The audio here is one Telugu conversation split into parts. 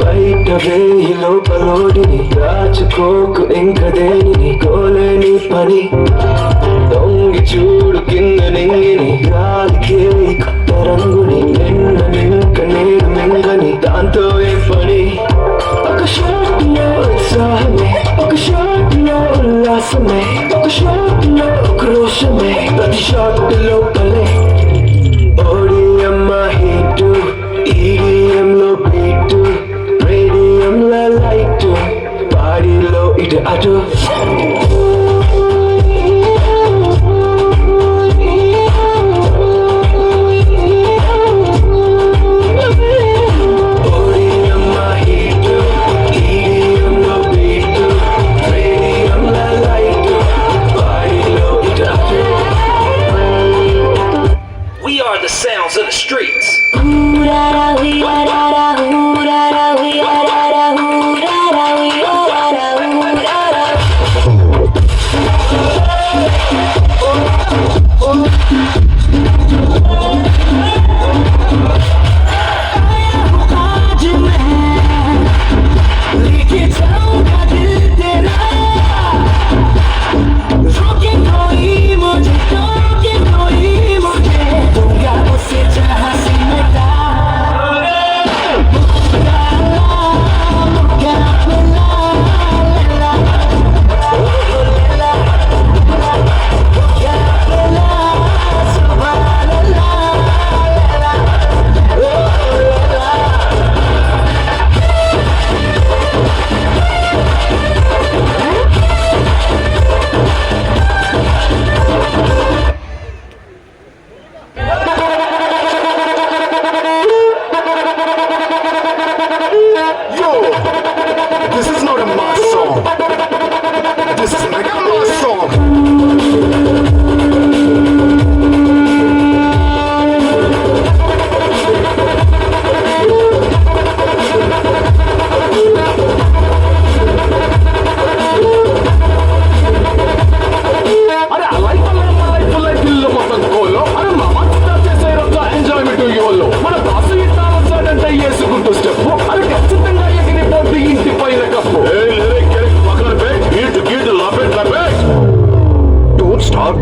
బయట వేయిలో పలోడిని రాచుకోకు ఇంక దేనిని కోలేని పని దొంగి చూడు కింద నింగిని గాలికే కొత్త రంగుని నిన్న నింక నేను మింగని దాంతో ఏం పని ఒక షాట్లో ఉత్సాహమే ఒక షాట్లో ఉల్లాసమే ఒక షాట్లో క్రోషమే ప్రతి షాట్ లోపలే ఓడియమ్మ హీటు ఈడియంలో బీటు రేడియంలో లైటు బాడీలో ఇటు అటు Sounds of the streets.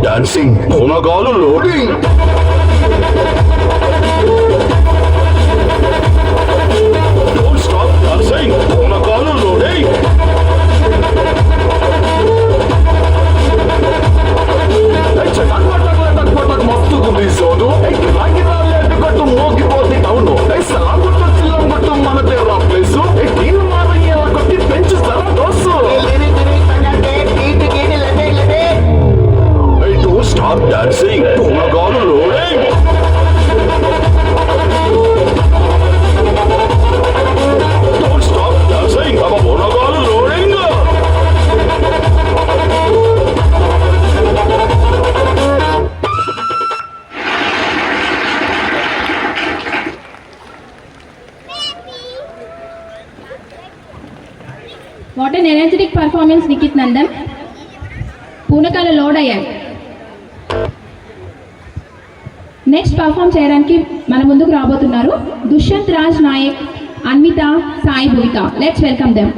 dancing, Onagalu loading. Don't stop dancing, Onagalu loading. Chakak mastu gundi sodu. Lagi raale adukattu mogi poti avunu. Salam guttu chillam guttu manate ra place. Team maari ela kotti bench sara dosu. Don't stop dancing, Onagalu loading. Don't stop dancing, Onagalu loading. What an energetic performance, Nikit Nandan. పూనకాలు లోడ్ అయ్యాయి. నెక్స్ట్ పర్ఫామ్ చేయడానికి మన ముందుకు రాబోతున్నారు Dushyant Raj Nayak, Anvitha, Sai Bhoomika. Let's welcome them.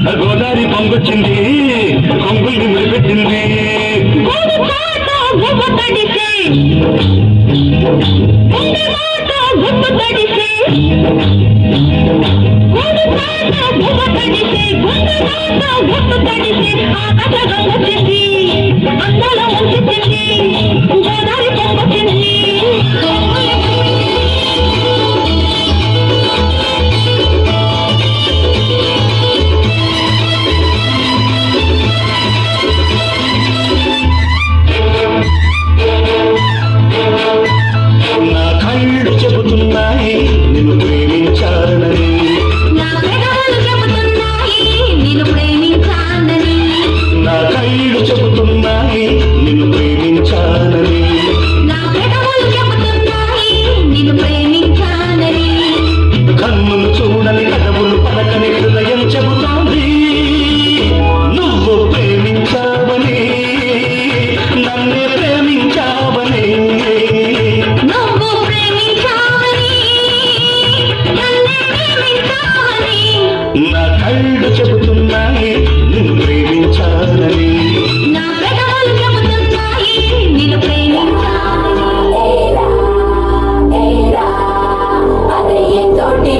Godavari పొంగొచ్చింది కొంగుల్ని ముడిపెట్టింది నా కళ్ళు చెబుతున్నాయి నిన్ను ప్రేమించాలని నా పెదవులు చెబుతున్నాయి నిన్ను ప్రేమించానని నా కళ్ళు చెబుతున్నాయి నిన్ను ప్రేమించాలని నా పెదవులు చెబుతున్నాయి నిన్ను ప్రేమించానని కన్నులు చూడని కదవులు పలకని హృదయం చెబుతోంది నువ్వు ప్రేమించావని నన్నే ప్రేమించావని నువ్వు ప్రేమించావని నన్నే ప్రేమించావని నా కళ్ళు చెబుతున్నాయి నిన్ను ప్రేమించాలని నా పెదవులు చెబుతున్నాయి నిన్ను ప్రేమించానని అదే తోటి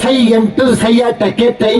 సై అంటూ సయ్యాటకే తై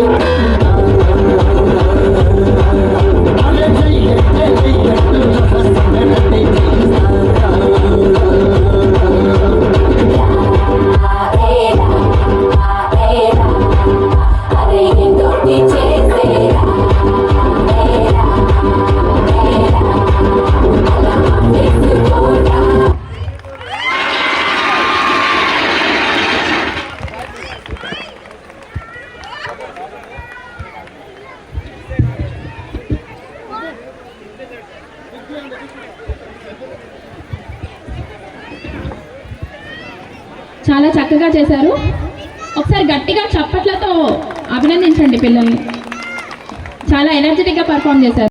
చాలా చక్కగా చేశారు. ఒకసారి గట్టిగా చప్పట్లతో అభినందించండి పిల్లల్ని. చాలా ఎనర్జెటిక్గా పర్ఫామ్ చేశారు.